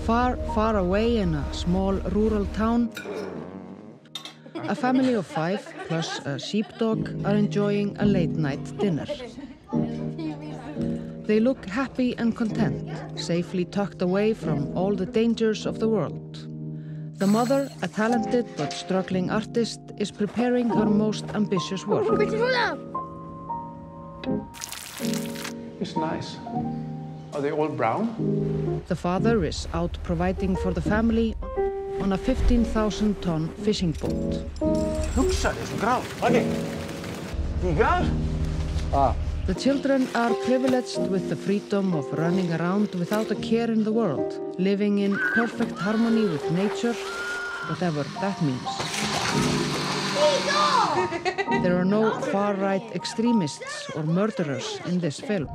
Far, far away in a small rural town, a family of 5 plus a sheepdog are enjoying a late-night dinner. They look happy and content, safely tucked away from all the dangers of the world. The mother, a talented but struggling artist, is preparing her most ambitious work. It's nice. Are they all brown? The father is out providing for the family on a 15,000-ton fishing boat. Hugsaði, svo grár. Okay. Tígar? The children are privileged with the freedom of running around without a care in the world, living in perfect harmony with nature, whatever that means. There are no far-right extremists or murderers in this film.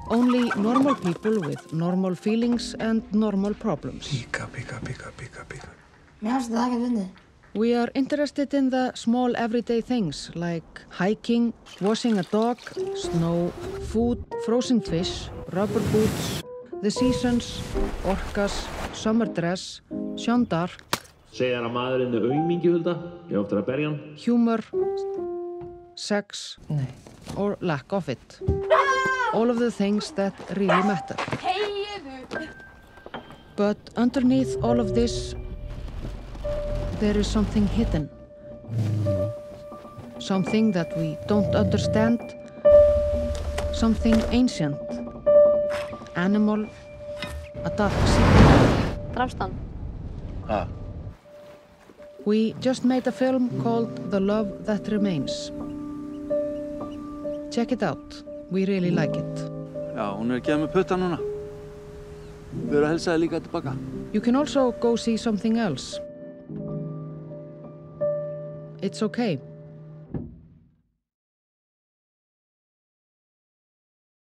Only normal people with normal feelings and normal problems. Píka. Mér fannst það ekki fyndið. We are interested in the small everyday things like hiking, washing a dog, snow, food, frozen fish, rubber boots, the seasons, orcas, summer dress, Jeanne d'Arc, Segir að maðurinn er aumingi, Hulda. Ég á eftir að berja hann. humor, sex, or lack of it. All of the things that really matter. But underneath all of this, there is something hidden. Something that we don't understand. Something ancient. Animal. A dark secret. Drafst hann? We just made a film called The Love That Remains. Check it out. We really like it. Já, hún er að gefa mig putta núna. Við erum að helsa þér líka tilbaka. You can also go see something else. It's okay.